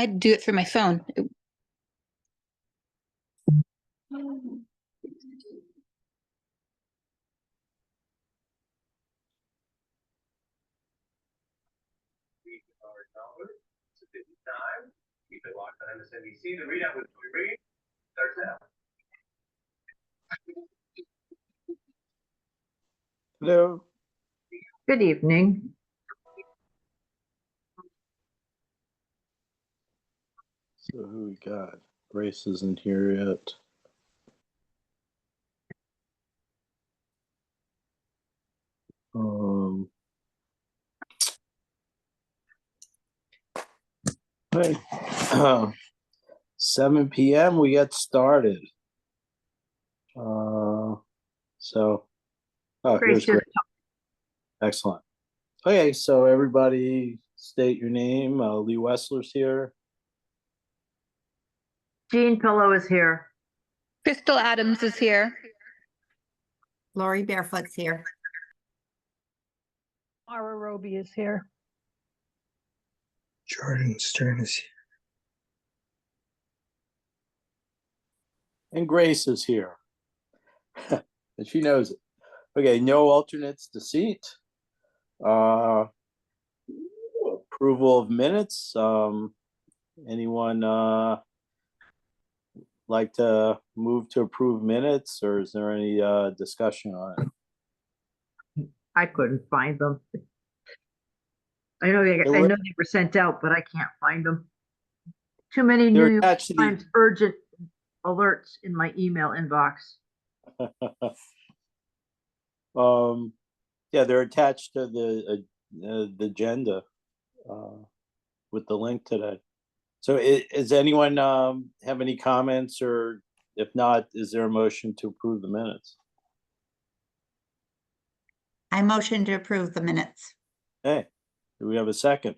I'd do it through my phone. It's a busy time. Keep it locked on MSNBC. The readout with Joy Reid starts now. Hello. Good evening. So who we got? Grace isn't here yet. Hey, 7 p.m. we get started. So, here's Grace. Excellent. Okay, so everybody state your name. Lee Wessler's here. Jean Pillow is here. Crystal Adams is here. Lori Barefoot's here. Mara Roby is here. Jordan Stern is here. And Grace is here. And she knows it. Okay, no alternates to seat. Approval of minutes. Anyone like to move to approve minutes, or is there any discussion on it? I couldn't find them. I know they were sent out, but I can't find them. Too many New York Times urgent alerts in my email inbox. Yeah, they're attached to the agenda with the link today. So is anyone have any comments, or if not, is there a motion to approve the minutes? I motion to approve the minutes. Hey, do we have a second?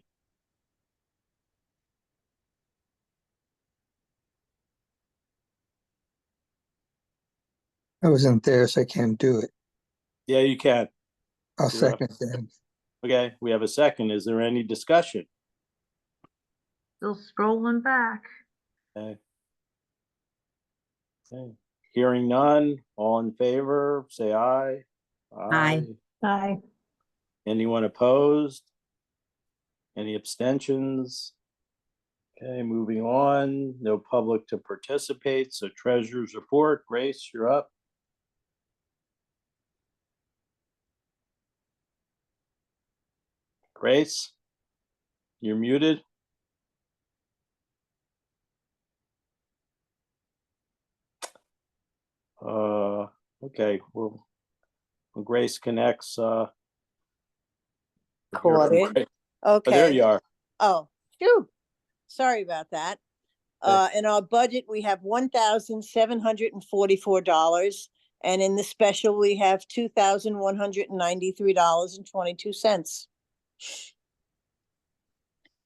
I wasn't there, so I can't do it. Yeah, you can. I'll second that. Okay, we have a second. Is there any discussion? Still scrolling back. Okay. Okay. Hearing none, all in favor, say aye. Aye. Aye. Anyone opposed? Any abstentions? Okay, moving on. No public to participate, so treasurer's report. Grace, you're up. Grace, you're muted. Okay, well, when Grace connects, Caught Oh, it. Okay. there you are. Oh, phew. Sorry about that. In our budget, we have $1,744, and in the special, we have $2,193.22.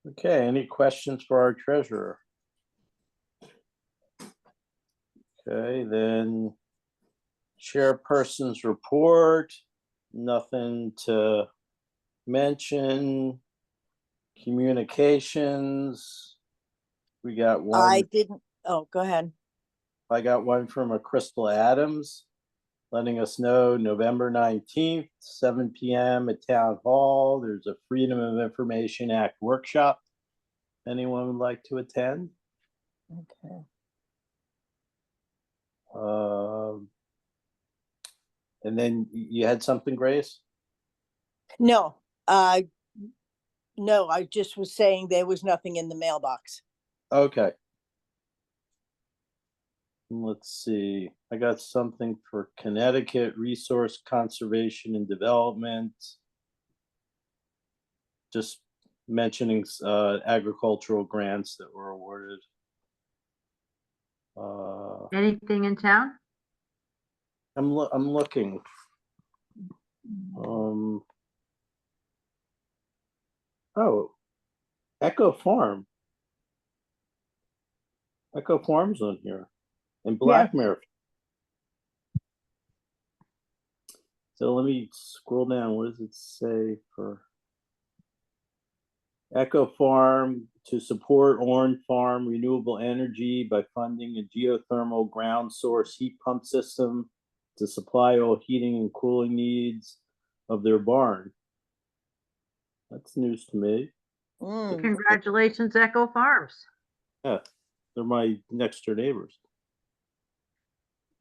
Okay, any questions for our treasurer? Okay, then chairperson's report, nothing to mention. Communications, we got one. Oh, go ahead. I got one from a Crystal Adams letting us know November 19th, 7 p.m. at Town Hall. There's a Freedom of Information Act workshop. Anyone would like to attend? Okay. And then you had something, Grace? No, no, I just was saying there was nothing in the mailbox. Okay. Let's see. I got something for Connecticut Resource Conservation and Development. Just mentioning agricultural grants that were awarded. Anything in town? I'm looking. Oh, Echo Farm. Echo Farm's on here. And Blackmare. So let me scroll down. What does it say for? Echo Farm to support Orange Farm renewable energy by funding a geothermal ground source heat pump system to supply all heating and cooling needs of their barn. That's news to me. Mm. Congratulations, Echo Farms. Yeah, they're my next door neighbors.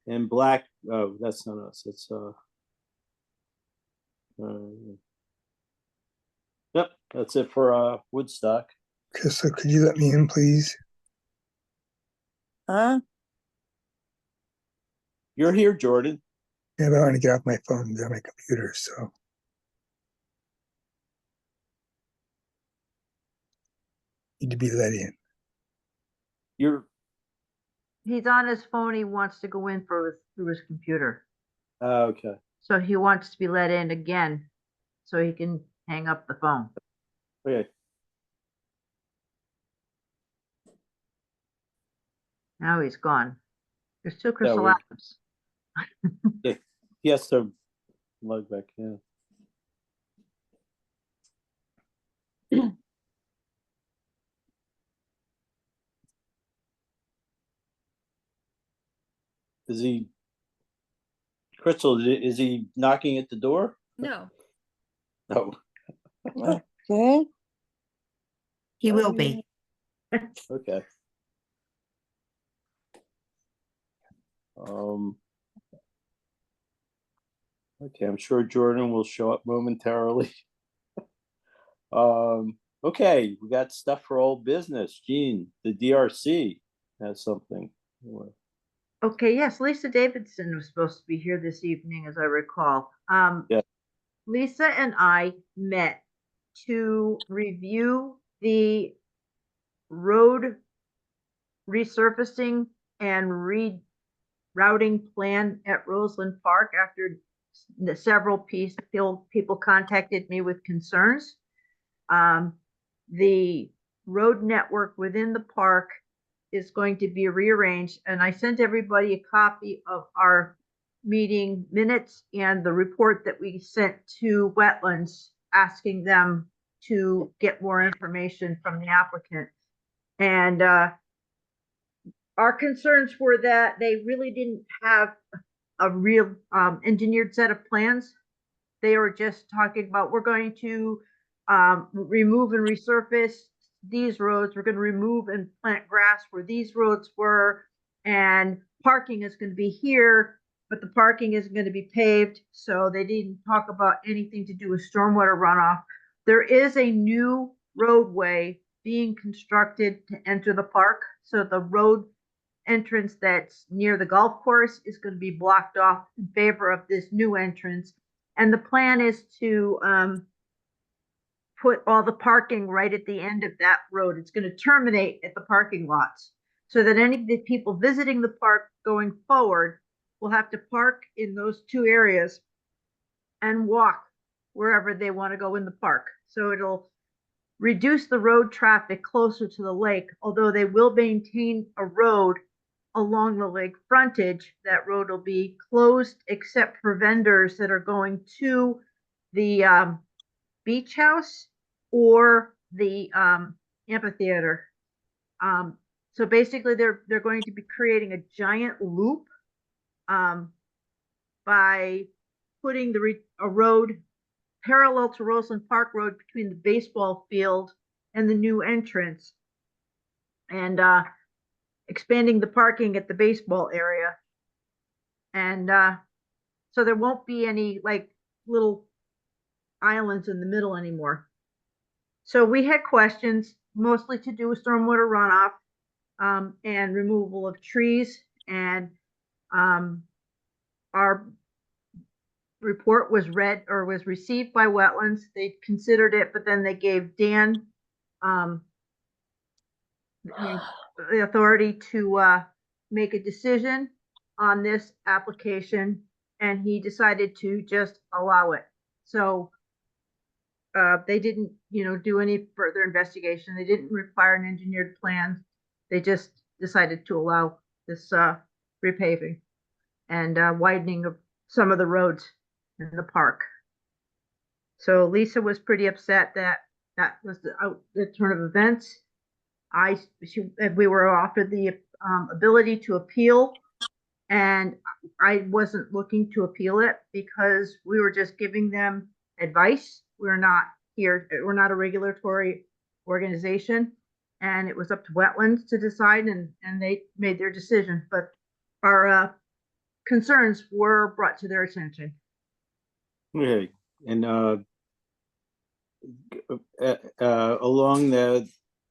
And Black, oh, that's not us. It's yep, that's it for Woodstock. Crystal, could you let me in, please? Huh? You're here, Jordan. Yeah, but I want to get off my phone and get on my computer, so. Need to be let in. He's on his phone. He wants to go in through his computer. Okay. So he wants to be let in again so he can hang up the phone. Okay. Now he's gone. There's still Crystal we're- Adams. Yeah, he has to log back in. Is he, Crystal, is he knocking at the door? No. No. Okay. He will be. Okay. Okay, I'm sure Jordan will show up momentarily. Okay, we got stuff for old business. Gene, the DRC has something. Okay, yes, Lisa Davidson was supposed to be here this evening, as I recall. Yeah. Lisa and I met to review the road resurfacing and rerouting plan at Roseland Park after several people contacted me with concerns. The road network within the park is going to be rearranged, and I sent everybody a copy of our meeting minutes and the report that we sent to Wetlands, asking them to get more information from the applicant. And our concerns were that they really didn't have a real engineered set of plans. They were just talking about, we're going to remove and resurface these roads. We're going to remove and plant grass where these roads were, and parking is going to be here, but the parking isn't going to be paved. So they didn't talk about anything to do with stormwater runoff. There is a new roadway being constructed to enter the park. So the road entrance that's near the golf course is going to be blocked off in favor of this new entrance. And the plan is to put all the parking right at the end of that road. It's going to terminate at the parking lots so that any of the people visiting the park going forward will have to park in those two areas and walk wherever they want to go in the park. So it'll reduce the road traffic closer to the lake, although they will maintain a road along the lake frontage. That road will be closed except for vendors that are going to the beach house or the amphitheater. So basically they're going to be creating a giant loop by putting a road parallel to Roseland Park Road between the baseball field and the new entrance, and expanding the parking at the baseball area. And so there won't be any like little islands in the middle anymore. So we had questions mostly to do with stormwater runoff and removal of trees. And our report was read or was received by Wetlands. They considered it, but then they gave Dan the authority to make a decision on this application, and he decided to just allow it. So they didn't, do any further investigation. They didn't require an engineered plan. They just decided to allow this repaving and widening of some of the roads in the park. So Lisa was pretty upset that That was the turn of events. We were offered the ability to appeal, and I wasn't looking to appeal it because we were just giving them advice. We're not a regulatory organization, and it was up to wetlands to decide, and they made their decision. But our concerns were brought to their attention. Okay, and along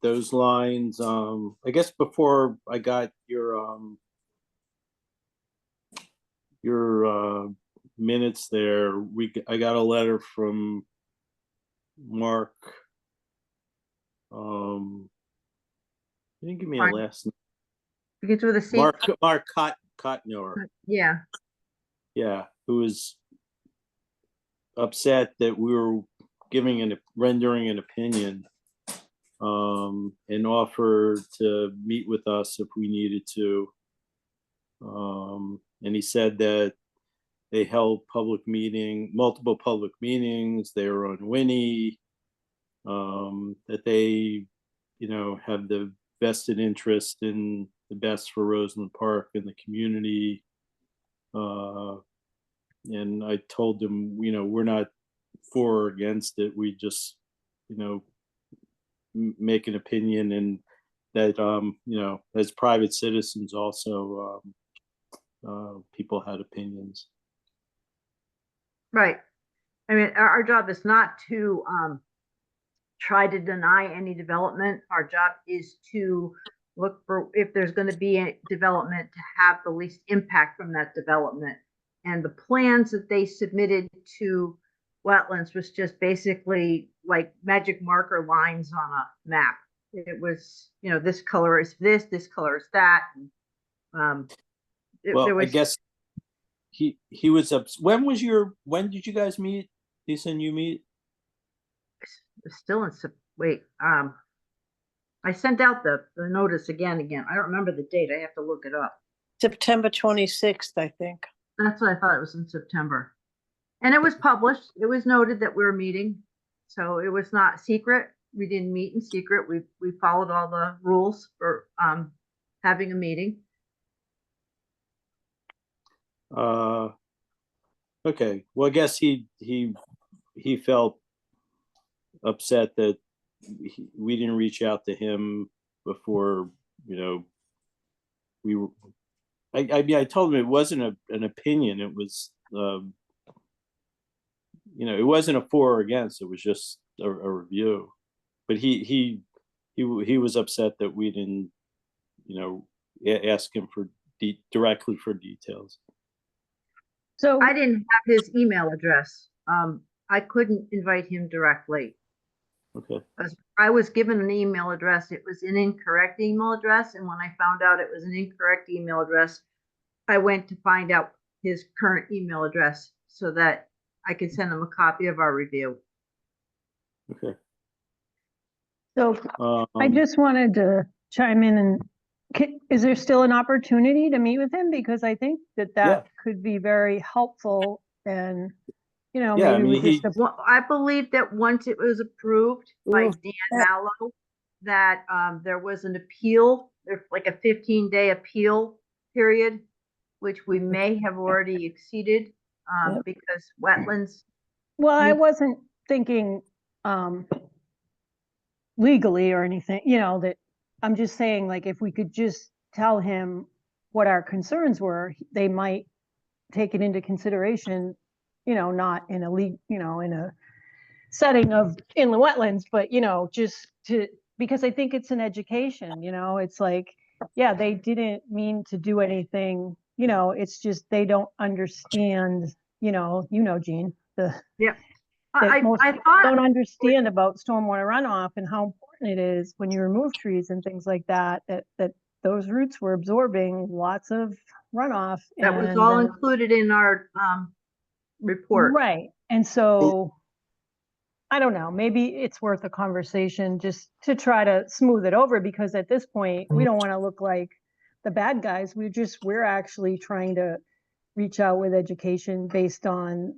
those lines, I guess before I got your minutes there, I got a letter from Mark. You didn't give me a last name. Begins with a C. Mark Cotnower. Yeah. Yeah, who was upset that we were rendering an opinion, and offered to meet with us if we needed to. And he said that they held multiple public meetings. They were on Winnie, that they, have the vested interest in the best for Roseland Park and the community. And I told them, we're not for or against it. We just, make an opinion, and that, as private citizens also, people had opinions. Right. I mean, our job is not to try to deny any development. Our job is to look for if there's going to be a development to have the least impact from that development. And the plans that they submitted to wetlands was just basically like magic marker lines on a map. It was, this color is this color is that. I guess he was up. When did you guys meet? Lisa and you meet? Still in, wait, I sent out the notice again. I don't remember the date. I have to look it up. September 26th, I think. That's what I thought. It was in September. And it was published. It was noted that we were meeting. So it was not secret. We didn't meet in secret. We followed all the rules for having a meeting. Okay. Well, I guess he felt upset that we didn't reach out to him before, we were. I told him it wasn't an opinion. It was, it wasn't a for or against. It was just a review. But he was upset that we didn't, ask him directly for details. So I didn't have his email address. I couldn't invite him directly. Okay. I was given an email address. It was an incorrect email address. And when I found out it was an incorrect email address, I went to find out his current email address so that I could send him a copy of our review. Okay. So I just wanted to chime in and is there still an opportunity to meet with him? Because I think that could be very helpful, and maybe I believe that once it was approved by Dan Mallow, that there was an appeal, there's like a 15-day appeal period, which we may have already exceeded because wetlands. Well, I wasn't thinking legally or anything, that I'm just saying, like, if we could just tell him what our concerns were, they might take it into consideration, not in a in a setting of in the wetlands, but, just because I think it's an education, it's like, yeah, they didn't mean to do anything, it's just, they don't understand, Gene, I thought don't understand about stormwater runoff and how important it is when you remove trees and things like that, that those roots were absorbing lots of runoff. That was all included in our report. Right. And so I don't know, maybe it's worth a conversation just to try to smooth it over, because at this point, we don't want to look like the bad guys. We're actually trying to, reach out with education based on,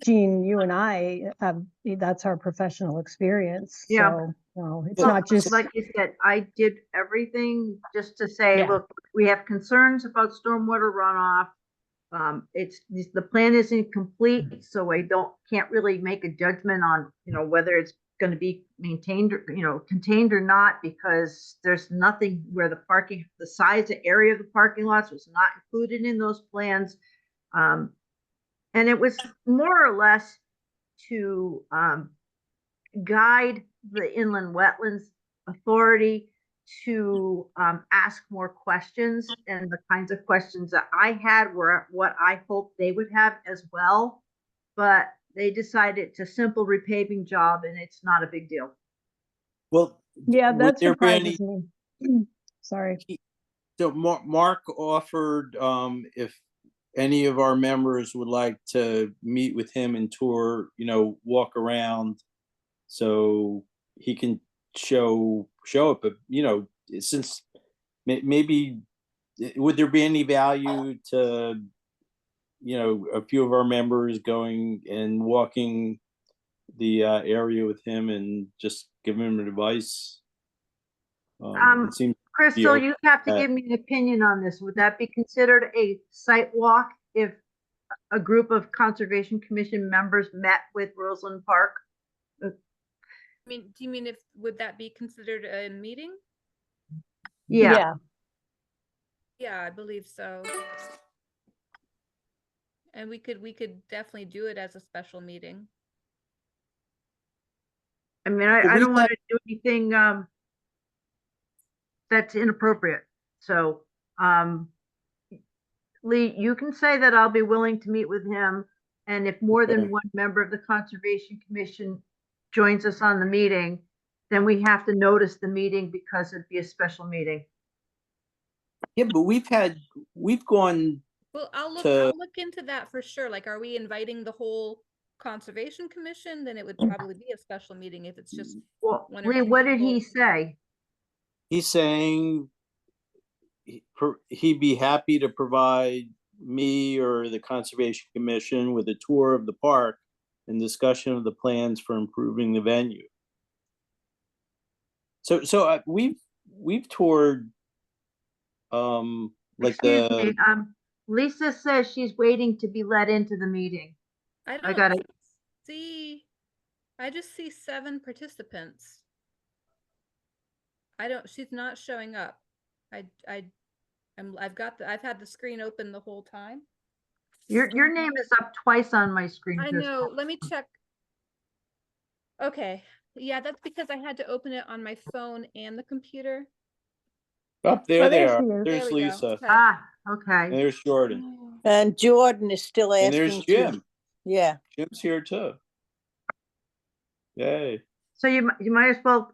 Jean, you and I have, that's our professional experience. Yeah. So, it's Well, not just, like you said, I did everything just to say, Yeah. look, we have concerns about stormwater runoff. The plan isn't complete, so I can't really make a judgment on, whether it's going to be maintained, contained or not, because there's nothing where the size, the area of the parking lots was not included in those plans. And it was more or less to guide the Inland Wetlands Authority to ask more questions, and the kinds of questions that I had were what I hoped they would have as well. But they decided it's a simple repaving job and it's not a big deal. Well, yeah, would that there be any- surprises me. Sorry. So Mark offered, if any of our members would like to meet with him and tour, walk around, so he can show it. But since maybe, would there be any value to, a few of our members going and walking the area with him and just giving him advice? It seems. Crystal, you have to give me an opinion on this. Would that be considered a site walk if a group of Conservation Commission members met with Roseland Park? Do you mean would that be considered a meeting? Yeah. Yeah, I believe so. And we could definitely do it as a special meeting. I don't want to do anything that's inappropriate. So, Lee, you can say that I'll be willing to meet with him. And if more than one member of the Conservation Commission joins us on the meeting, then we have to notice the meeting because it'd be a special meeting. Yeah, but we've gone. Well, I'll look into that for sure. Like, are we inviting the whole Conservation Commission? Then it would probably be a special meeting if it's just Well, one or Lee, two what did he people. say? He's saying he'd be happy to provide me or the Conservation Commission with a tour of the park and discussion of the plans for improving the venue. So we've toured Excuse me, Lisa says she's waiting to be let into the meeting. I just see 7 participants. She's not showing up. I've had the screen open the whole time. Your name is up twice on my screen. I know. Let me check. Okay. Yeah, that's because I had to open it on my phone and the computer. Up there, Oh, they there are. she is. There's There we go. Lisa. Okay. Ah, And okay. there's Jordan. And Jordan is still And asking. there's Jim. Yeah. Jim's here too. Yay. So you might as well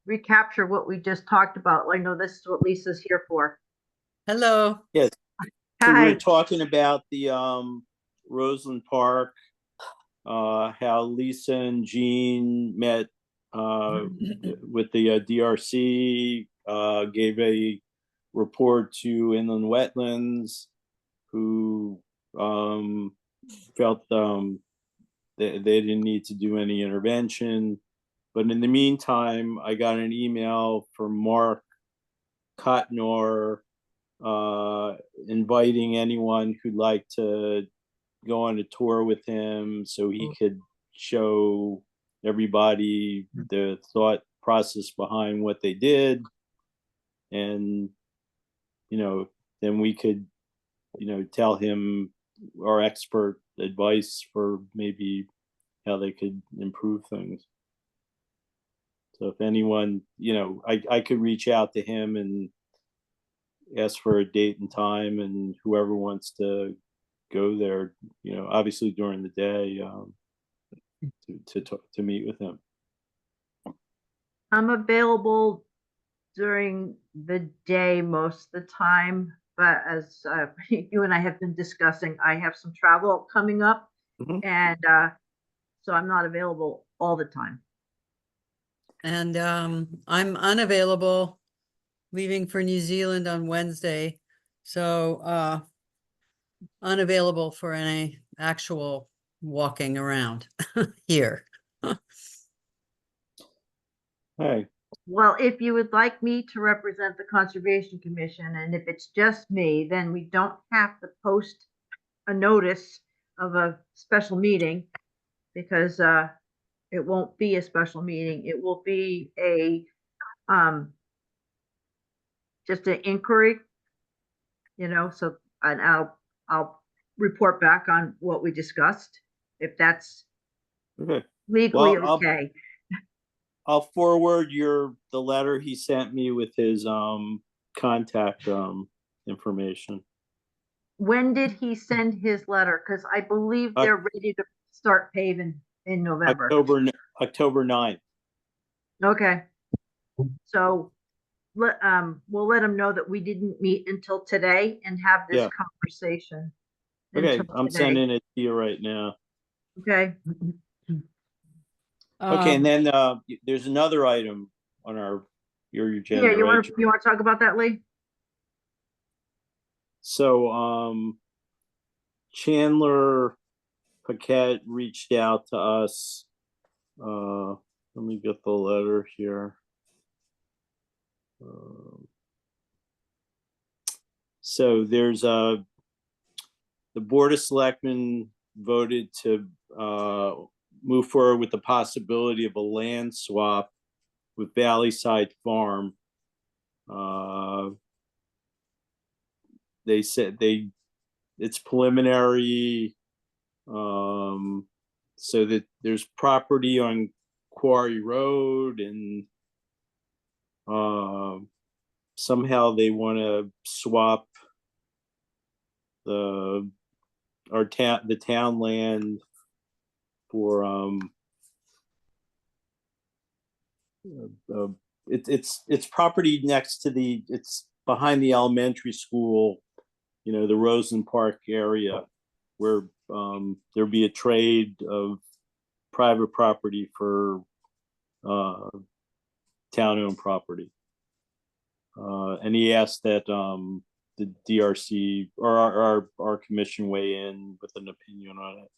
recapture what we just talked about. I know this is what Lisa's here for. Hello. Yes. So Hi. we're talking about the Roseland Park, how Lisa and Jean met with the DRC, gave a report to Inland Wetlands, who felt they didn't need to do any intervention. But in the meantime, I got an email from Mark Cotnor inviting anyone who'd like to go on a tour with him so he could show everybody the thought process behind what they did. And, then we could, tell him our expert advice for maybe how they could improve things. So if anyone, I could reach out to him and ask for a date and time, and whoever wants to go there, obviously during the day, to meet with him. I'm available during the day most of the time, but as you and I have been discussing, I have some travel coming up, and so I'm not available all the time. And I'm unavailable, leaving for New Zealand on Wednesday. So, unavailable for any actual walking around here. Hey, Well, if you would like me to represent the Conservation Commission, and if it's just me, then we don't have to post a notice of a special meeting because it won't be a special meeting. It will be a just an inquiry, so and I'll report back on what we discussed if that's okay. legally Well, okay. I'll forward the letter he sent me with his contact information. When did he send his letter? Because I believe they're ready to start paving in November. October 9th. Okay. So we'll let them know that we didn't meet until today and have this Yeah. conversation. Okay, until I'm today. sending it to you right now. Okay. Okay, and then there's another item on your agenda. Yeah, you right? want to talk about that, Lee? So Chandler Paquette reached out to us. Let me get the letter here. So there's the Board of Selectmen voted to move forward with the possibility of a land swap with Valleyside Farm. They said it's preliminary, so that there's property on Quarry Road, and somehow they want to swap the town land for it's property next to it's behind the elementary school, the Rosen Park area, where there'll be a trade of private property for town-owned property. And he asked that the DRC or our commission weigh in with an opinion on it.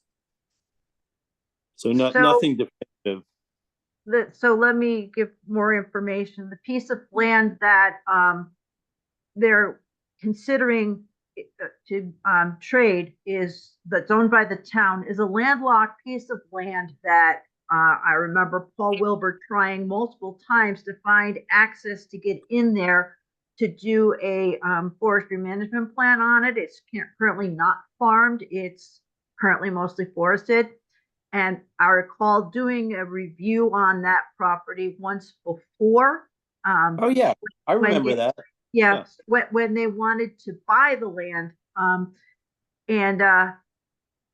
So nothing definitive. So let me give more information. The piece of land that they're considering to trade that's owned by the town is a landlocked piece of land that I remember Paul Wilbur trying multiple times to find access to get in there to do a forestry management plan on it. It's currently not farmed. It's currently mostly forested. And I recall doing a review on that property once before. Oh yeah, I remember that. Yeah, when they wanted to buy the land, and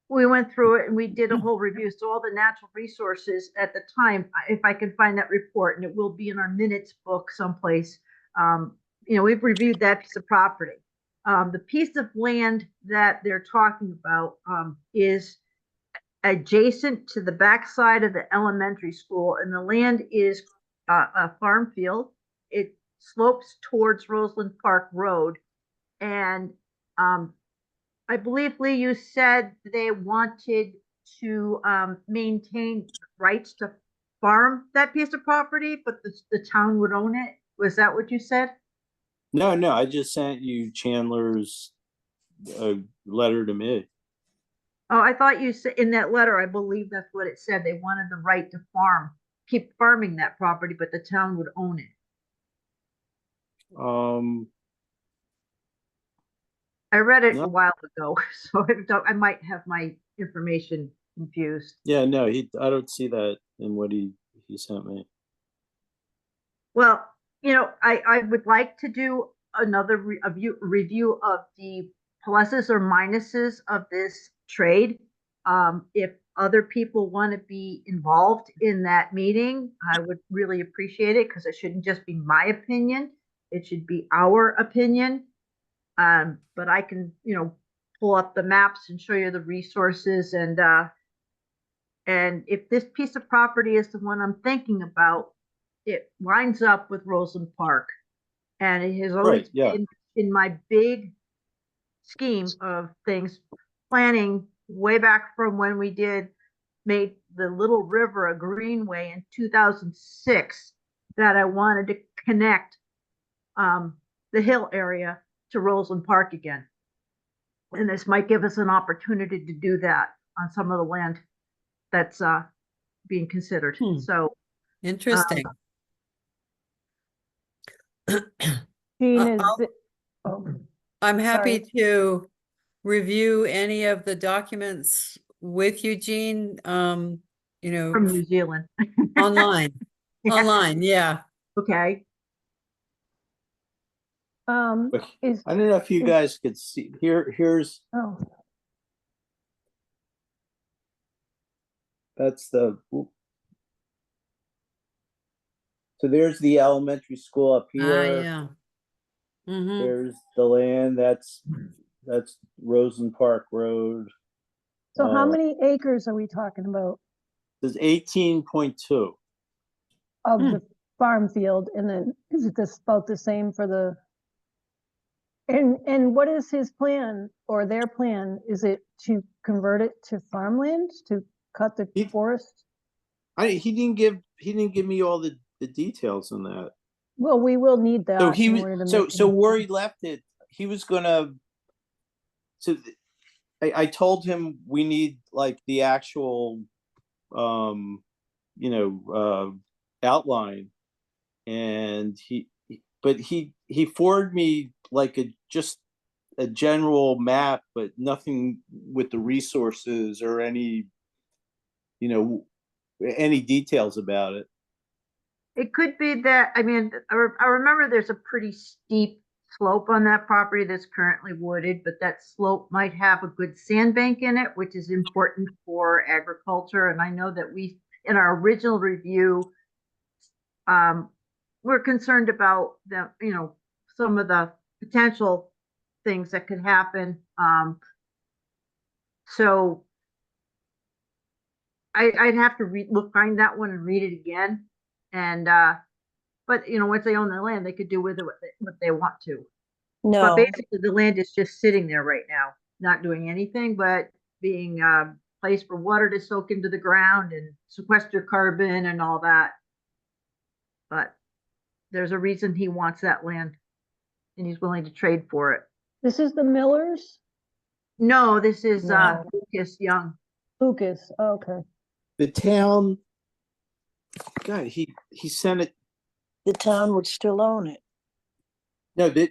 we went through it and we did a whole review. So all the natural resources at the time, if I can find that report, and it will be in our minutes book someplace, we've reviewed that piece of property. The piece of land that they're talking about is adjacent to the backside of the elementary school, and the land is a farm field. It slopes towards Roseland Park Road, and I believe, Lee, you said they wanted to maintain rights to farm that piece of property, but the town would own it. Was that what you said? No, I just sent you Chandler's letter to me. Oh, I thought you said in that letter, I believe that's what it said. They wanted the right to keep farming that property, but the town would own it. I read it a while ago, so I might have my information confused. Yeah, no, I don't see that in what he sent me. Well, I would like to do another review of the pluses or minuses of this trade. If other people want to be involved in that meeting, I would really appreciate it, because it shouldn't just be my opinion. It should be our opinion. But I can, pull up the maps and show you the resources, and if this piece of property is the one I'm thinking about, it lines up with Roseland Park, and it has always been in my big scheme of things, planning way back from when we made the Little River a greenway in 2006, that I wanted to connect the hill area to Roseland Park again. And this might give us an opportunity to do that on some of the land that's being considered. So Interesting. Jean, is I'll- it, oh, I'm happy sorry. to review any of the documents with Eugene, you know, from New Zealand. online, Yeah. online, yeah. Okay. is, I don't know if you guys could see, here's, oh, that's the, so there's the elementary school up Ah, here. yeah. Mm-hmm. There's the land, that's Roseland Park Road. so how many acres are we talking about There's 18.2. of the farm field? And then is it about the same for the, and what is his plan or their plan? Is it to convert it to farmland, to cut the forest? He didn't give me all the details on that. Well, we will need that. So he in was, order to so make so any where he sense. left it, he was gonna, so I told him we need like the actual outline, and he forwarded me like just a general map, but nothing with the resources or any details about it. It could be that, I mean, I remember there's a pretty steep slope on that property that's currently wooded, but that slope might have a good sandbank in it, which is important for agriculture. And I know that in our original review, we're concerned about some of the potential things that could happen. So I'd have to find that one and read it again. And but once they own the land, they could do with it what they want to. No. But basically, the land is just sitting there right now, not doing anything, but being a place for water to soak into the ground and sequester carbon and all that. But there's a reason he wants that land, and he's willing to trade for it. This is the Millers? No, this is No. Lucas Young. Lucas, okay. The town, God, he sent it. The town would still own it. No, The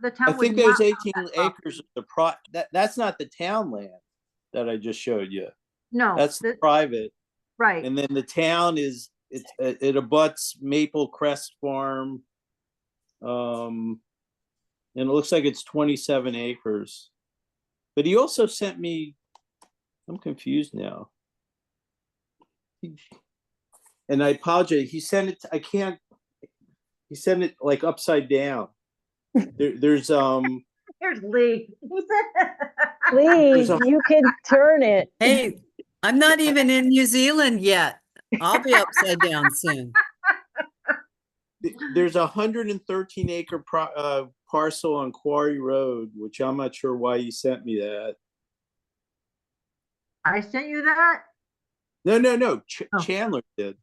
town I think would there's not own 18 that property. acres of that's not the town land that I just showed you. No, That's private. right. And then the town it abuts Maple Crest Farm. And it looks like it's 27 acres. But he also sent me, I'm confused now. And I apologize. He sent it, he sent it like upside down. There's Here's Lee. Lee, you can turn it. Hey, I'm not even in New Zealand yet. I'll be upside down soon. there's a 113 acre parcel on Quarry Road, which I'm not sure why you sent me that. I sent you that? No. Oh. Chandler did.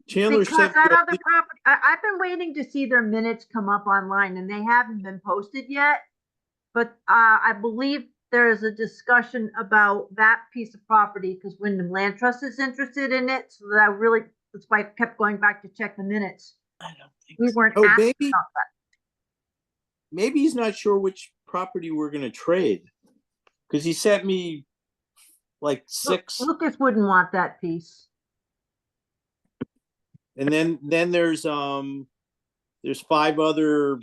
Chandler Because sent that me other property, I've been waiting to see their minutes come up online, and they haven't been posted yet. But I believe there is a discussion about that piece of property because Wyndham Land Trust is interested in it. So that's why I kept going back to check the minutes. I don't think We so. weren't Oh, asked maybe- about that. maybe he's not sure which property we're going to trade, because he sent me like 6. Lucas wouldn't want that piece. And then there's 5 other,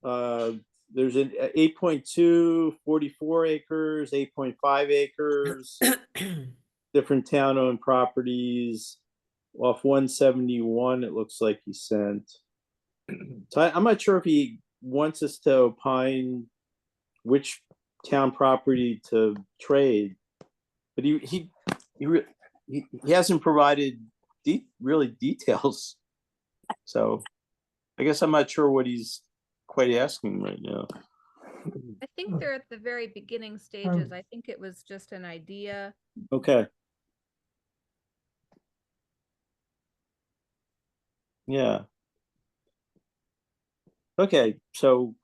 there's an 8.2, 44 acres, 8.5 acres, different town-owned properties. Off 171, it looks like he sent. So I'm not sure if he wants us to opine which town property to trade, but he hasn't provided really details. So I guess I'm not sure what he's quite asking right now. I think they're at the very beginning stages. I think it was just an idea. Okay. Yeah. Okay, so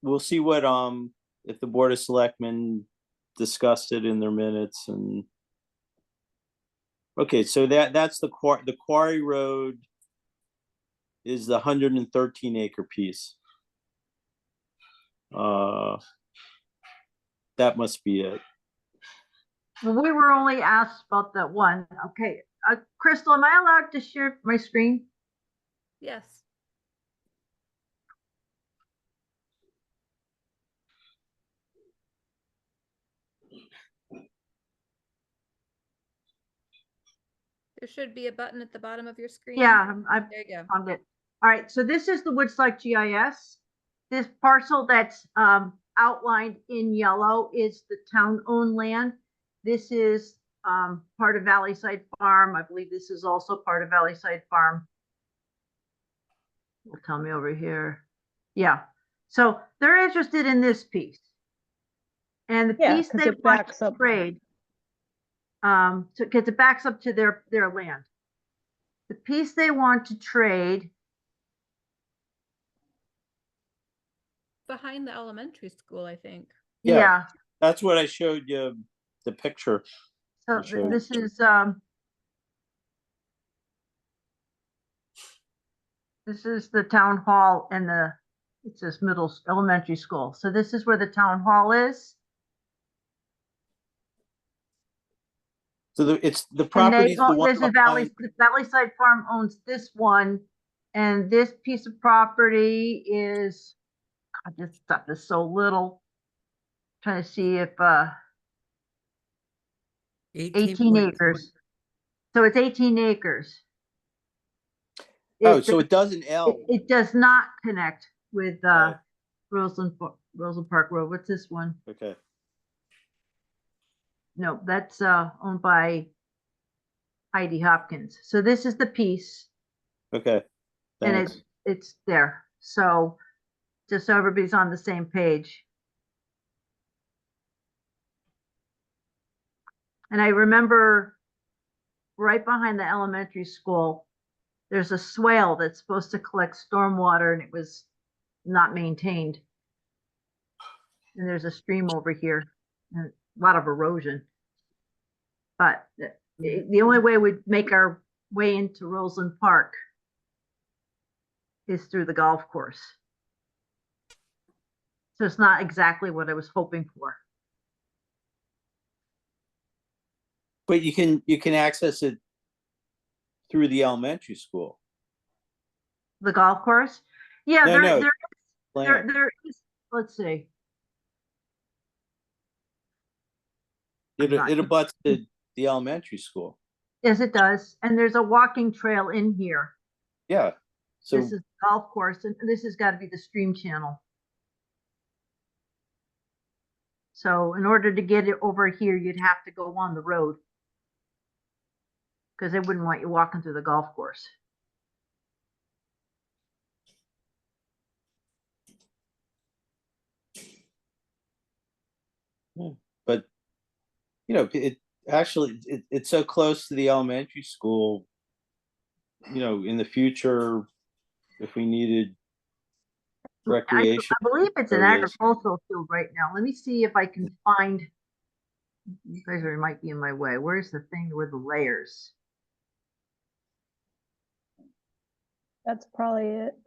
we'll see what, if the Board of Selectmen discussed it in their minutes and. Okay, so that's the Quarry Road is the 113 acre piece. That must be it. Well, we were only asked about that one. Okay, Crystal, am I allowed to share my screen? Yes. There should be a button at the bottom of your screen. Yeah, There you go. found it. All right, so this is the Woodstock GIS. This parcel that's outlined in yellow is the town-owned land. This is part of Valley Side Farm. I believe this is also part of Valley Side Farm. Will tell me over here. Yeah, so they're interested in this piece. And the piece 'cause they it want backs to up. trade, because it backs up to their land. The piece they want to trade, Behind the elementary school, I think. Yeah. yeah. That's what I showed you, the picture. So Sure. this is the town hall and it says elementary school. So this is where the town hall is. So the property's the one There's a behind. the Valley Side Farm owns this one, and this piece of property is, God, this stuff is so little. Trying to see if 18 acres. So it's 18 acres. Oh, so it doesn't L. It does not connect with Right. Roseland Park Road. What's this one? Okay. No, that's owned by Heidi Hopkins. So this is the piece, Okay. and Thanks. it's there. So just so everybody's on the same page. And I remember right behind the elementary school, there's a swale that's supposed to collect stormwater, and it was not maintained. And there's a stream over here, and a lot of erosion. But the only way we'd make our way into Roseland Park is through the golf course. So it's not exactly what I was hoping for. But you can access it through the elementary school. The golf course? Yeah, No, there is, let's see. It abuts the elementary school. Yes, it does. And there's a walking trail in here. Yeah. So This is the golf course, and this has got to be the stream channel. So in order to get it over here, you'd have to go on the road, because they wouldn't want you walking through the golf course. but it's so close to the elementary school. In the future, if we needed recreation. I believe it's an areas. agricultural field right now. Let me see if I can find. You guys might be in my way. Where's the thing where the layers? That's probably it.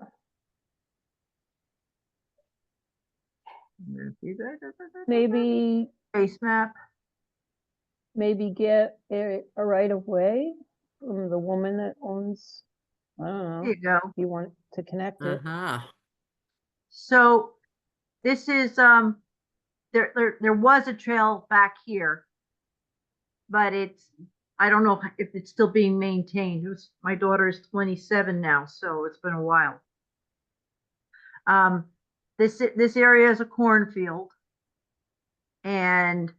Maybe Base map. maybe get a right of way from the woman that owns, I don't know, There you go. if you want to connect it. So this is there was a trail back here, but I don't know if it's still being maintained. My daughter is 27 now, so it's been a while. This area is a cornfield, and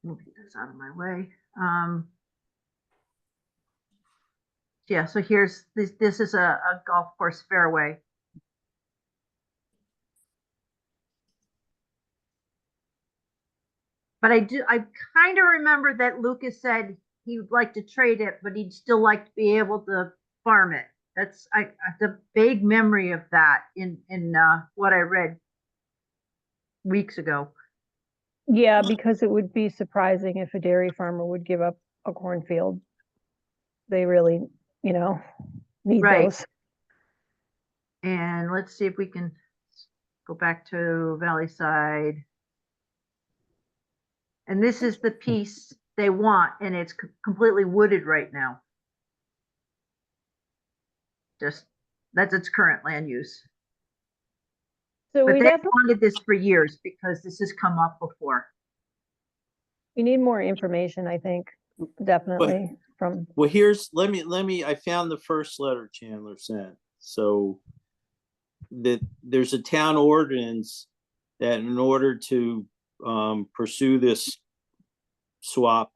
move this out of my way. Yeah, so here's this is a golf course fairway. But I kind of remember that Lucas said he would like to trade it, but he'd still like to be able to farm it. That's the vague memory of that in what I read weeks ago. Yeah, because it would be surprising if a dairy farmer would give up a cornfield. They really, need Right. those. And let's see if we can go back to Valley Side. And this is the piece they want, and it's completely wooded right now. Just, that's its current land use. So But we they definitely wanted this for years because this has come up before. we need more information, I think, definitely from. Well, here's, let me, I found the first letter Chandler sent. So that there's a town ordinance that in order to pursue this swap,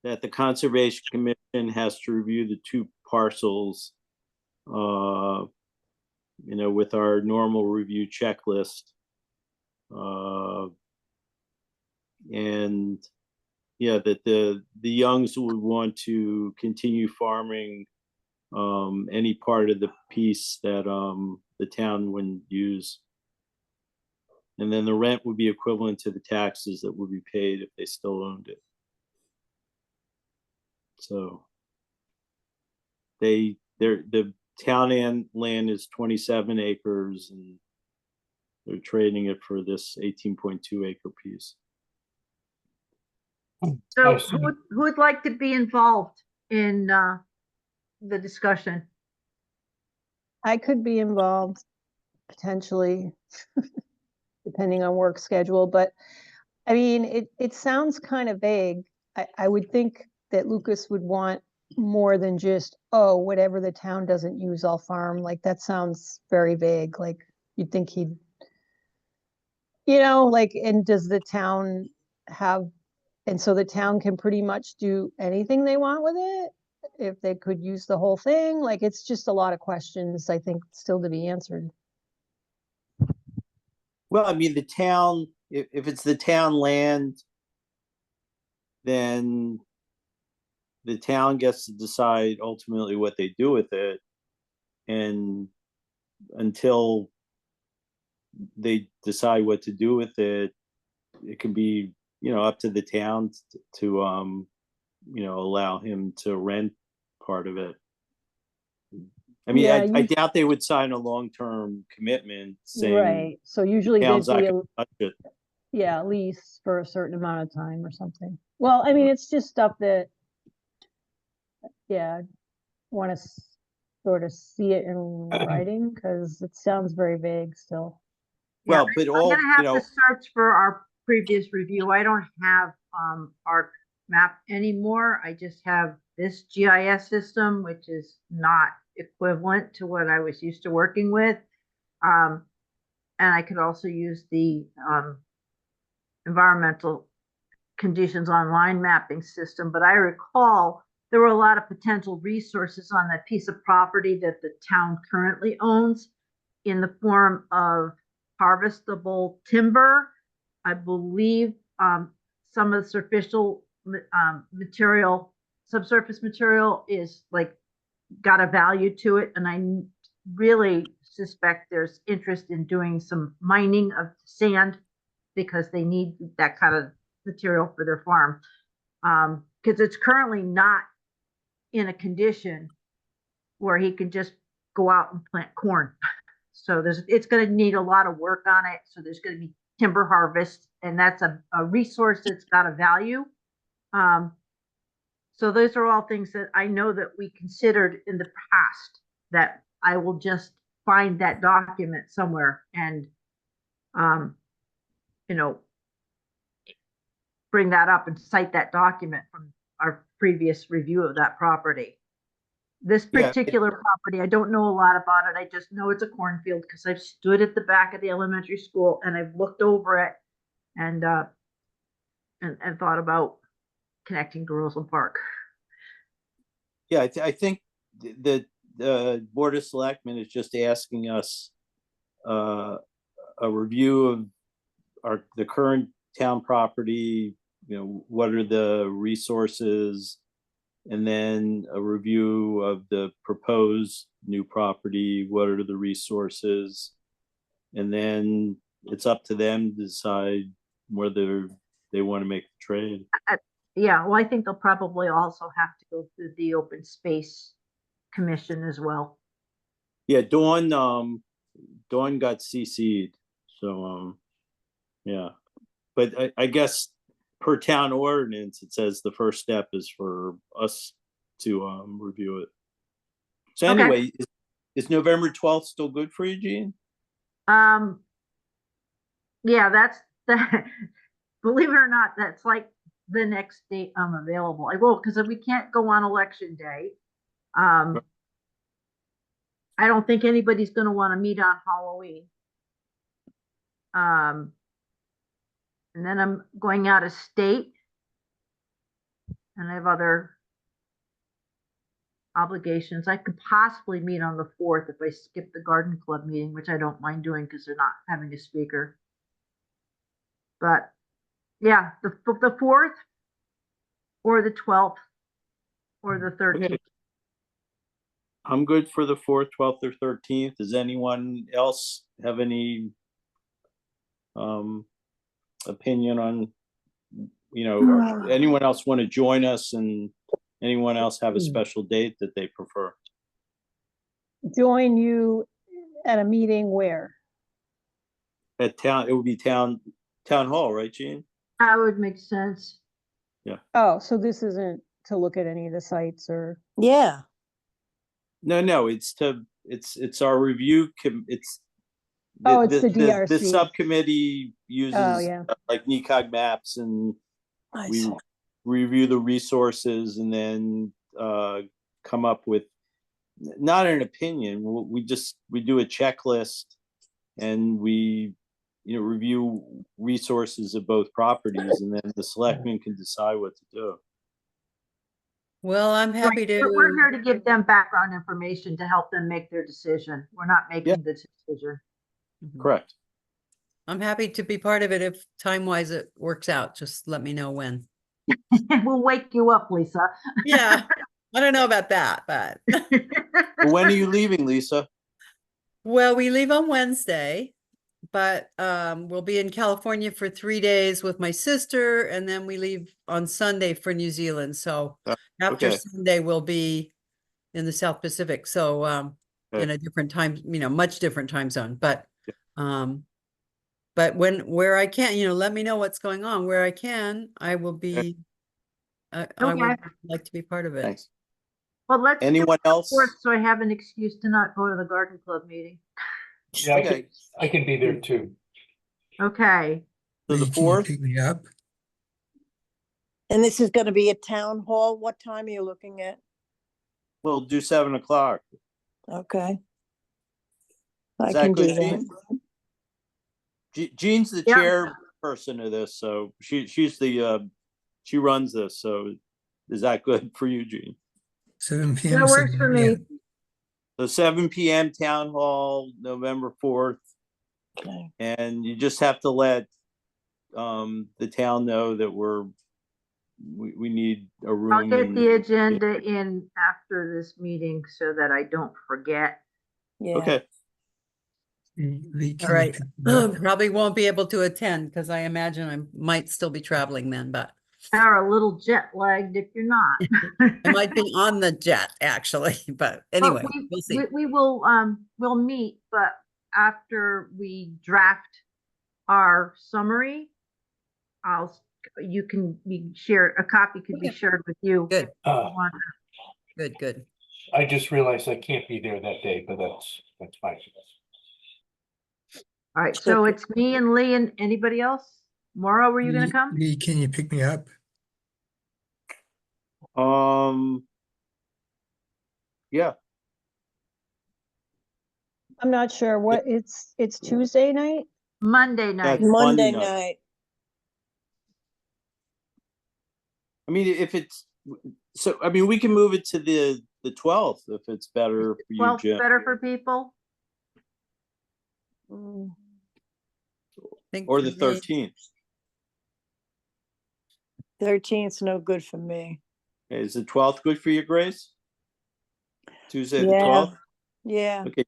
that the Conservation Commission has to review the two parcels, with our normal review checklist. And yeah, that the Youngs would want to continue farming any part of the piece that the town wouldn't use. And then the rent would be equivalent to the taxes that would be paid if they still owned it. So the town land is 27 acres and they're trading it for this 18.2 acre piece. So who would like to be involved in the discussion? I could be involved potentially, depending on work schedule, but I mean, it sounds kind of vague. I would think that Lucas would want more than just, oh, whatever the town doesn't use, I'll farm. Like, that sounds very vague. Like, you'd think he'd, and does the town have, and so the town can pretty much do anything they want with it? If they could use the whole thing? Like, it's just a lot of questions, I think, still to be answered. Well, I mean, the town, if it's the town land, then the town gets to decide ultimately what they do with it. And until they decide what to do with it, it can be, up to the town to, allow him to rent part of it. I mean, Yeah, I doubt they would sign a long-term commitment saying. Right, so usually there'd town's not be gonna touch it. a lease for a certain amount of time or something. Well, I mean, it's just stuff that, want to sort of see it in writing, because it sounds very vague still. Well, Yeah, but I'm all, gonna have to search for our previous review. I don't have our map anymore. I just have this GIS system, which is not equivalent to what I was used to working with. And I could also use the environmental conditions online mapping system. But I recall there were a lot of potential resources on that piece of property that the town currently owns in the form of harvestable timber. I believe some of the superficial material, subsurface material is like got a value to it. And I really suspect there's interest in doing some mining of sand because they need that kind of material for their farm. Because it's currently not in a condition where he can just go out and plant corn. So it's going to need a lot of work on it. So there's going to be timber harvest, and that's a resource that's got a value. So those are all things that I know that we considered in the past, that I will just find that document somewhere and, bring that up and cite that document from our previous review of that property. This particular property, I don't know a lot about it. I just know it's a cornfield because I've stood at the back of the elementary school and I've looked over it and thought about connecting to Roseland Park. Yeah, I think the Board of Selectmen is just asking us a review of the current town property, what are the resources, and then a review of the proposed new property, what are the resources, and then it's up to them to decide whether they want to make the trade. Yeah, well, I think they'll probably also have to go through the Open Space Commission as well. Yeah, Dawn got CC'd, so yeah, but I guess per town ordinance, it says the first step is for us to review it. So Okay. anyway, is November 12th still good for you, Gene? Yeah, that's believe it or not, that's like the next date I'm available. I will, because we can't go on election day. I don't think anybody's going to want to meet on Halloween. And then I'm going out of state, and I have other obligations. I could possibly meet on the 4th if I skip the garden club meeting, which I don't mind doing because they're not having a speaker. But yeah, the 4th or the 12th or the 13th. Okay. I'm good for the 4th, 12th, or 13th. Does anyone else have any opinion on, anyone else want to join us, and anyone else have a special date that they prefer? Join you at a meeting where? At town, it would be town hall, right, Gene? That would make sense. Yeah. Oh, so this isn't to look at any of the sites or? Yeah. No, it's our review. It's it's the The DRC. subcommittee uses yeah. like NECOG maps, and I we see. review the resources and then come up with not an opinion. We do a checklist, and we review resources of both properties, and then the selectmen can decide what to do. Well, I'm happy to. We're here to give them background information to help them make their decision. We're not making the decision. Correct. I'm happy to be part of it if time-wise it works out. Just let me know when. We'll wake you up, Lisa. Yeah, I don't know about that, but. Well, when are you leaving, Lisa? Well, we leave on Wednesday, but we'll be in California for 3 days with my sister, and then we leave on Sunday for New Zealand. So after okay. Sunday, we'll be in the South Pacific. So in a different time, much different time zone. But where I can, let me know what's going on. Where I can, I will be. I would like to be part of it. Thanks. Well, let's anyone else? So I have an excuse to not go to the garden club meeting. Yeah, Okay. I can be there too. Okay. So the Can you 4th? pick me up? And this is going to be a town hall. What time are you looking at? We'll do 7 o'clock. Okay. Is I that can do good, that. Gene? Jean's the chairperson of this, so she's the she runs this. So is that good for you, Gene? 7 p.m. That works for me. So 7 p.m. town hall, November 4th. Okay. And you just have to let the town know that we need a room. I'll get the agenda in after this meeting so that I don't forget. Yeah. Okay. All right. Probably won't be able to attend because I imagine I might still be traveling then, but. Are a little jet lagged if you're not. I might be on the jet actually, but anyway, we'll see. We will we'll meet, but after we draft our summary, a copy could be shared with you. Good. if you want. Good. I just realized I can't be there that day, but that's fine. All right, so it's me and Lee and anybody else? Maura, were you going to come? Lee, can you pick me up? Yeah. I'm not sure what it's Tuesday night. Monday night. Monday night. I mean, if it's so, I mean, we can move it to the 12th if it's better for you, 12th Jim. better for people? Or the 13th. 13th's no good for me. Is the 12th good for you, Grace? Tuesday the Yeah. 12th? Yeah. Okay.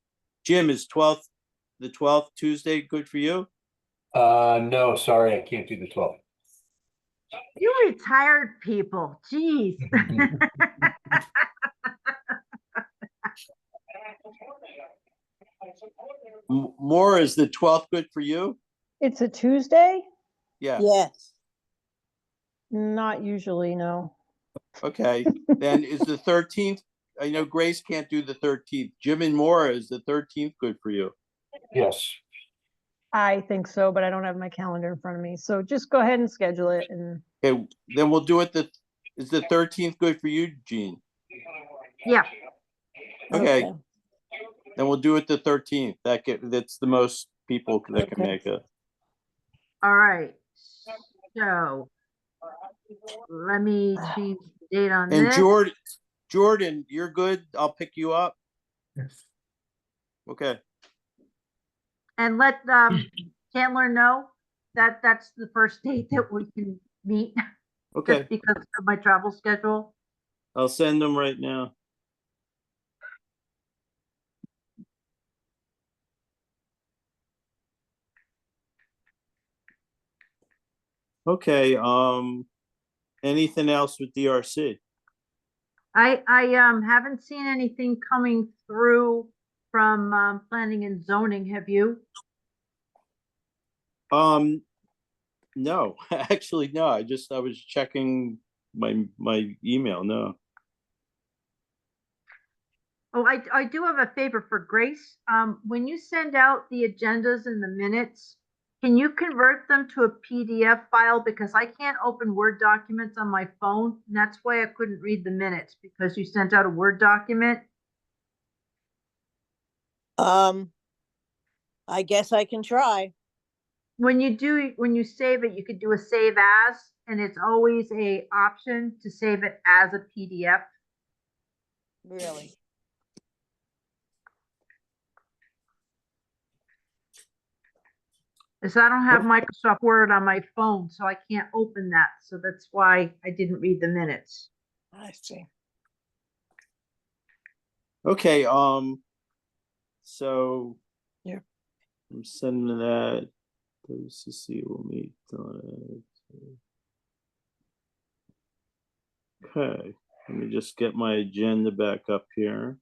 Jim, is the 12th Tuesday good for you? No, sorry, I can't do the 12th. You retired people, geez. More, is the 12th good for you? It's a Tuesday? Yeah. Yes. Not usually, no. Okay. Then is the 13th? I know Grace can't do the 13th. Jim and Maura, is the 13th good for you? Yes. I think so, but I don't have my calendar in front of me. So just go ahead and schedule it and Okay, then we'll do it is the 13th good for you, Jean? Yeah, Okay. Then we'll do it the 13th. That's the most people that can Okay. make it. all right. So let me change the date on And this. Jordan, you're good. I'll pick you up. Yes. Okay. And let Chandler know that that's the first date that we can meet. Okay. Just because of my travel schedule. I'll send them right now. Okay, anything else with DRC? I haven't seen anything coming through from planning and zoning. Have you? No, actually, no. I was checking my email. No. Oh, I do have a favor for Grace. When you send out the agendas and the minutes, can you convert them to a PDF file? Because I can't open Word documents on my phone. And that's why I couldn't read the minutes, because you sent out a Word document. I guess I can try. When you save it, you could do a save as, and it's always a option to save it as a PDF. Really. So I don't have Microsoft Word on my phone, so I can't open that. So that's why I didn't read the minutes. I see. Okay, so Yeah. I'm sending that. WCC will meet on it. Okay, let me just get my agenda back up here.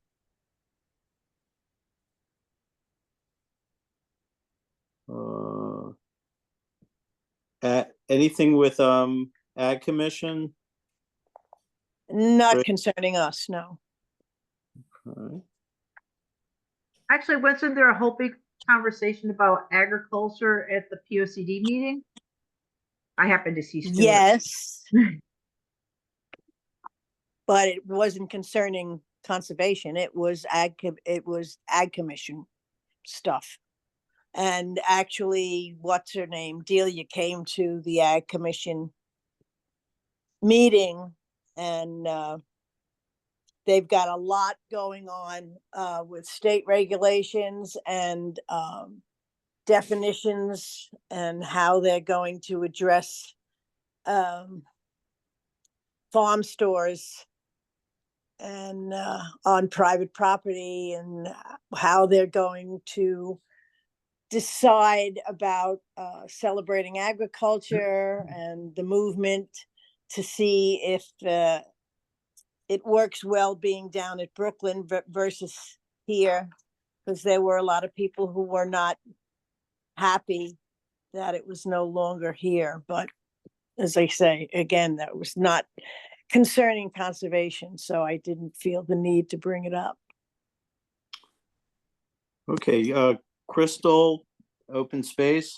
Anything with Ag Commission? Not Great. concerning us, no. Okay. Actually, wasn't there a whole big conversation about agriculture at the POCD meeting? I happened to see Stuart. Yes. But it wasn't concerning conservation. It was ag commission stuff. And actually, what's her name? Delia came to the ag commission meeting, and they've got a lot going on with state regulations and definitions and how they're going to address farm stores and on private property, and how they're going to decide about celebrating agriculture and the movement to see if it works well being down at Brooklyn versus here, because there were a lot of people who were not happy that it was no longer here. But as I say, again, that was not concerning conservation, so I didn't feel the need to bring it up. Okay, Crystal, open space.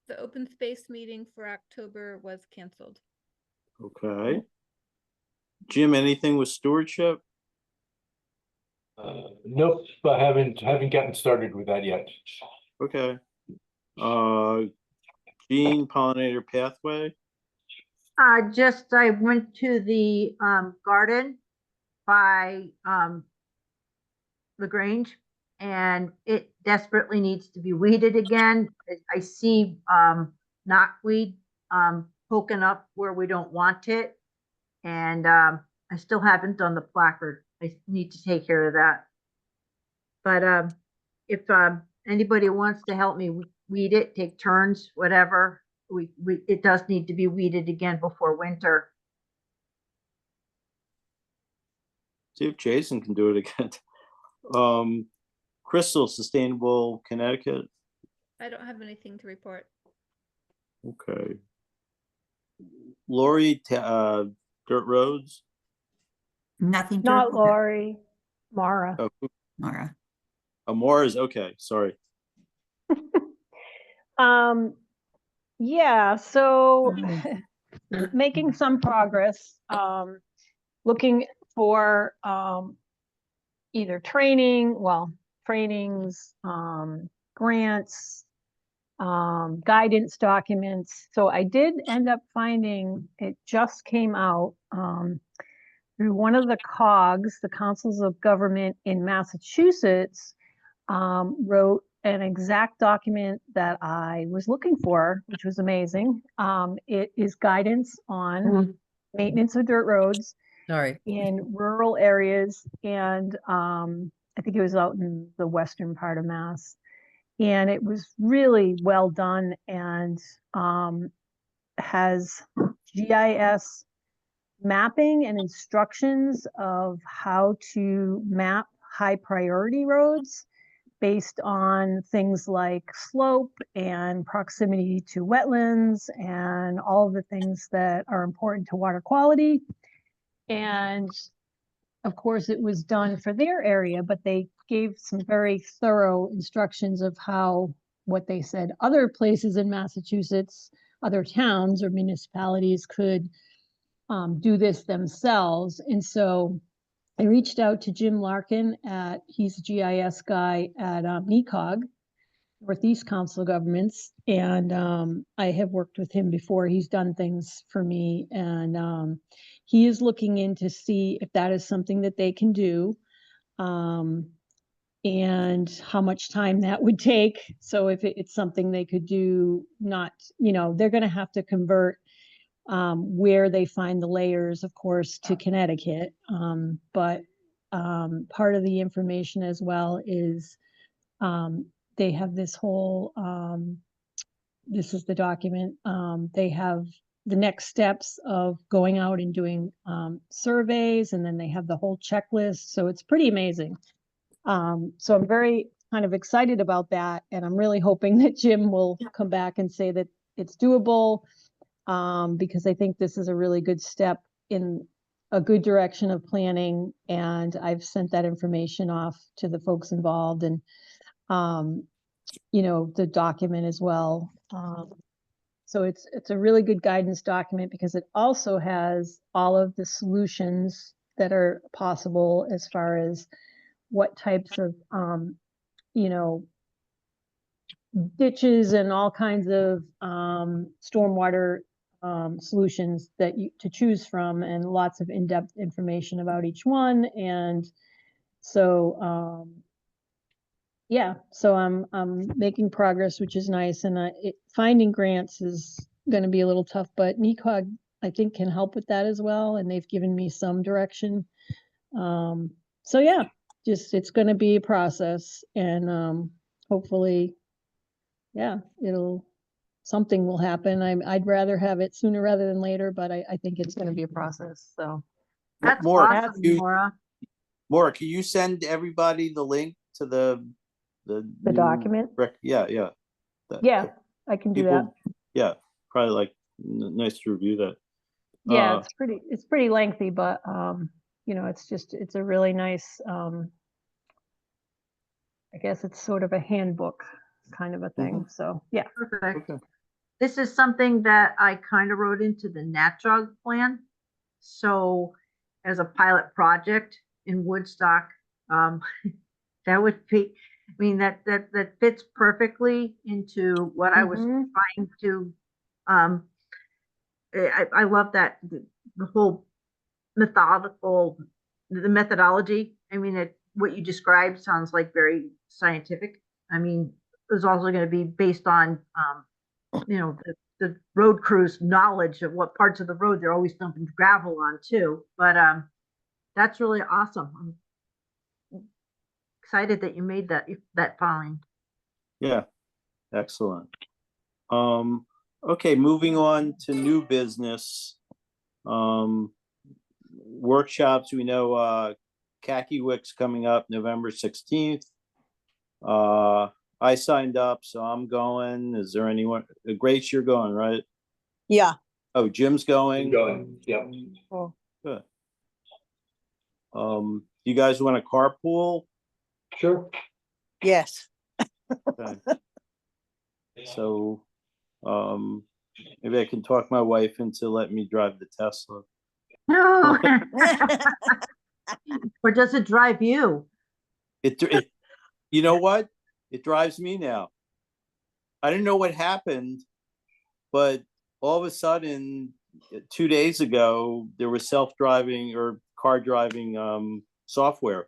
The open space meeting for October was canceled. Okay. Jim, anything with stewardship? Nope, I haven't gotten started with that yet. Okay. Gene, pollinator pathway. I went to the garden by LaGrange, and it desperately needs to be weeded again. I see knotweed poking up where we don't want it. And I still haven't done the placard. I need to take care of that. But if anybody wants to help me weed it, take turns, whatever, it does need to be weeded again before winter. See if Jason can do it again. Crystal, Sustainable Connecticut. I don't have anything to report. Okay. Lori, Dirt Roads. Nothing. to Not report, Lori, Mara. Oh, Mara. Amora's okay. Sorry. Yeah, so making some progress, looking for either trainings, grants, guidance documents. So I did end up finding, it just came out through one of the COGs, the Councils of Government in Massachusetts, wrote an exact document that I was looking for, which was amazing. It is guidance on maintenance of dirt roads Sorry. in rural areas, and I think it was out in the western part of Mass. And it was really well done, and has GIS mapping and instructions of how to map high priority roads based on things like slope and proximity to wetlands and all of the things that are important to water quality. And of course, it was done for their area, but they gave some very thorough instructions of how, what they said, other places in Massachusetts, other towns or municipalities could do this themselves. And so I reached out to Jim Larkin he's a GIS guy at NECOG, Northeast Council of Governments. And I have worked with him before. He's done things for me. And he is looking in to see if that is something that they can do. And how much time that would take. So if it's something they could do, not, they're going to have to convert where they find the layers, of course, to Connecticut. But part of the information as well is they have this whole, this is the document, they have the next steps of going out and doing surveys, and then they have the whole checklist. So it's pretty amazing. So I'm very kind of excited about that. And I'm really hoping that Jim will come back and say that it's doable, because I think this is a really good step in a good direction of planning. And I've sent that information off to the folks involved, and, the document as well. So it's a really good guidance document, because it also has all of the solutions that are possible as far as what types of, ditches and all kinds of stormwater solutions that to choose from, and lots of in-depth information about each one. And so, yeah, so I'm making progress, which is nice. And finding grants is going to be a little tough, but NECOG, I think, can help with that as well. And they've given me some direction. So yeah, it's going to be a process, and hopefully, yeah, something will happen. I'd rather have it sooner rather than later, but I think it's going to be a process. So That's Maura, awesome, Maura. Maura, can you send everybody the link to the new document? Yeah. Yeah, I can do that. Yeah, probably like nice to review that. Yeah, it's pretty lengthy, but it's a really nice, I guess it's sort of a handbook kind of a thing. So yeah. Perfect. Okay. This is something that I kind of wrote into the NatJog plan. So as a pilot project in Woodstock, that would be, I mean, that fits perfectly into what I was trying to, I love that, the whole the methodology. I mean, what you described sounds like very scientific. I mean, it was also going to be based on, the the road crew's knowledge of what parts of the road they're always dumping gravel on too. But that's really awesome. I'm excited that you made that find. Yeah, excellent. Okay, moving on to new business. Workshops, we know Khaki Wick's coming up November 16th. I signed up, so I'm going. Is there anyone? Grace, you're going, right? Yeah. Oh, Jim's going. Yeah. Oh. Good. You guys want to carpool? Sure. Yes. Okay. So, maybe I can talk my wife into letting me drive the Tesla. No. Or does it drive you? It you know what? It drives me now. I didn't know what happened, but all of a sudden, 2 days ago, there was self-driving or car driving software.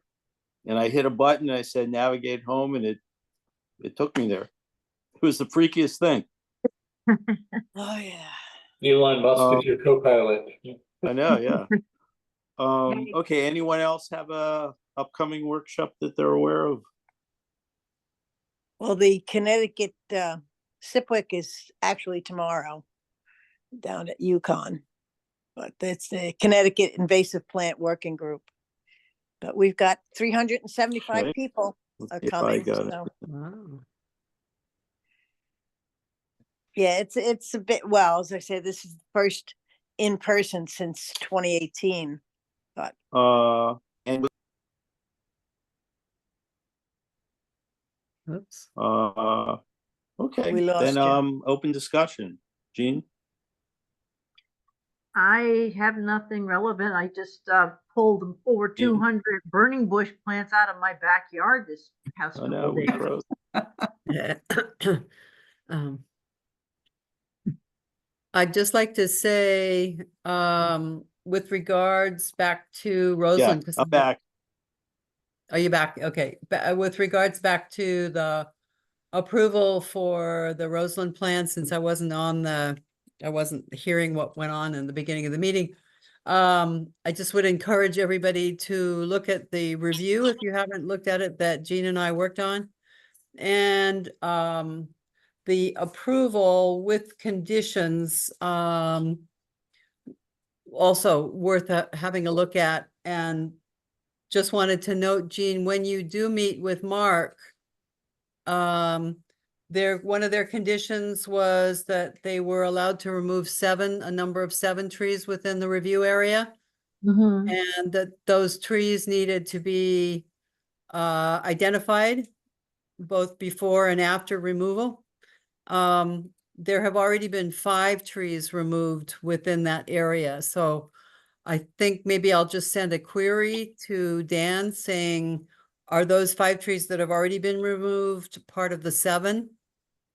And I hit a button and I said, navigate home, and it took me there. It was the freakiest thing. Oh yeah. Elon Musk is your co-pilot. I know, yeah. Okay, anyone else have a upcoming workshop that they're aware of? Well, the Connecticut SIPWIC is actually tomorrow down at UConn, but that's the Connecticut Invasive Plant Working Group. But we've got 375 Okay. people are If I coming. got it. So Wow. yeah, it's a bit, well, as I said, this is the first in person since 2018. And Oops. okay, We lost then you. open discussion. Jean? I have nothing relevant. I just pulled over 200 burning bush plants out of my backyard this past Oh couple no, of we days. froze. Yeah. Um, I'd just like to say, with regards back to Yeah, Roseland. 'cause I'm back. Are you back? Okay. With regards back to the approval for the Roseland plan, since I wasn't hearing what went on in the beginning of the meeting. I just would encourage everybody to look at the review if you haven't looked at it that Jean and I worked on. And the approval with conditions also worth having a look at. And just wanted to note, Jean, when you do meet with Mark, one of their conditions was that they were allowed to remove a number of 7 trees within the review area. Mhm. And that those trees needed to be identified both before and after removal. There have already been 5 trees removed within that area. So I think maybe I'll just send a query to Dan saying, are those 5 trees that have already been removed part of the 7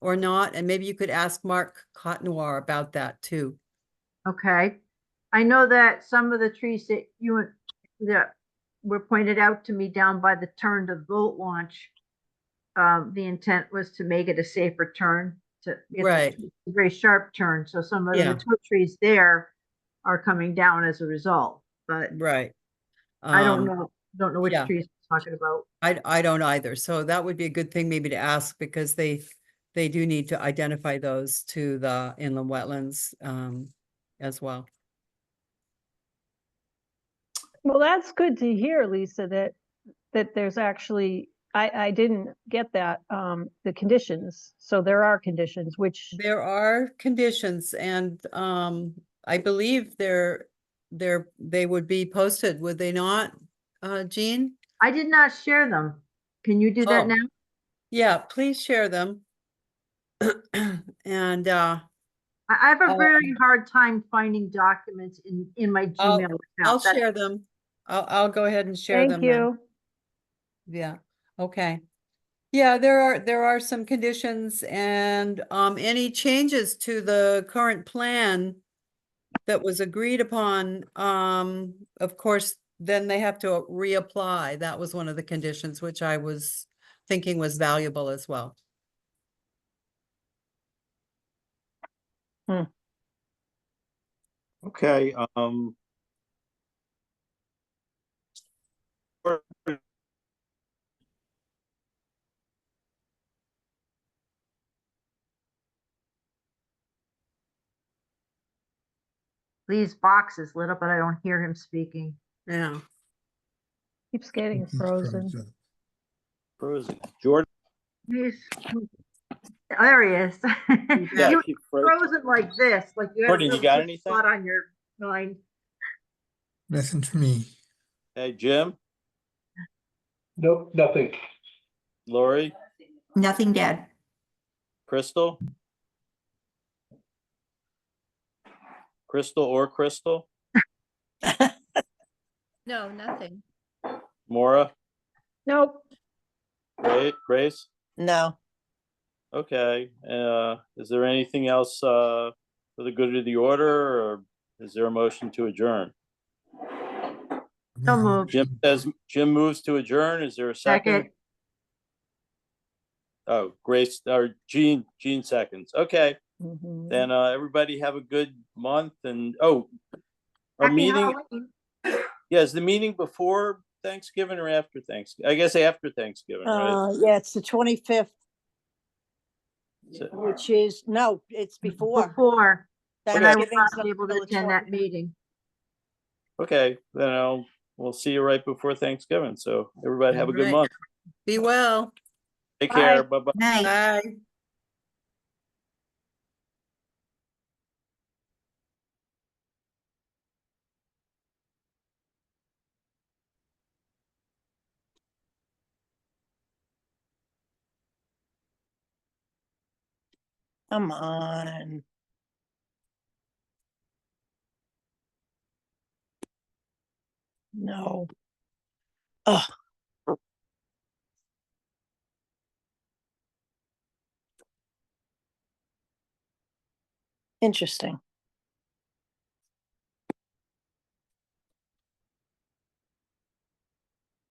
or not? And maybe you could ask Mark Cotnoir about that too. Okay. I know that some of the trees that were pointed out to me down by the turn to boat launch, the intent was to make it a safer turn. It's Right. a very sharp turn. So some of the Yeah. mature trees there are coming down as a result, but Right. I don't know which yeah. trees you're talking about. I don't either. So that would be a good thing maybe to ask, because they do need to identify those to the inland wetlands as well. Well, that's good to hear, Lisa, that there's actually, I didn't get that, the conditions. So there are conditions, which, There are conditions, and I believe they would be posted, would they not, Jean? I did not share them. Can you do that Oh. now? Yeah, please share them. And I have a very hard time finding documents in my Gmail account. I'll share them. I'll go ahead and share them thank then. you. Yeah, okay. Yeah, there are some conditions, and any changes to the current plan that was agreed upon, of course, then they have to reapply. That was one of the conditions, which I was thinking was valuable as well. Okay, Lee's box is lit up, but I don't hear him speaking. Yeah. Keeps getting He's frozen. frozen. Jordan? There he is. Yeah, You keep frozen. frozen like this, like you have Jordan, a you got little anything? spot on your line. Nothing for me. Hey, Jim, Nope, nothing. Lori, Nothing dead. Crystal? Crystal or Crystal? No, nothing. Maura? Nope. Grace? No. Okay, is there anything else, for the good of the order, or is there a motion to adjourn? So moved. Jim moves to adjourn. Is there a second? Second. Oh, Grace, or Jean seconds. Okay, Mhm. then, everybody have a good month and, oh, our Happy meeting, Halloween. yeah, is the meeting before Thanksgiving or after Thanksgiving? I guess after Thanksgiving, right? Yeah, it's the 25th, So- which is, no, it's before. Before, and I was Thanksgiving's not able to until the attend that 20th. meeting. Okay, then we'll see you right before Thanksgiving. So everybody have a good Right. month. Be well. Take care. Bye-bye. Night. Bye. Come on. No. Oh. Interesting.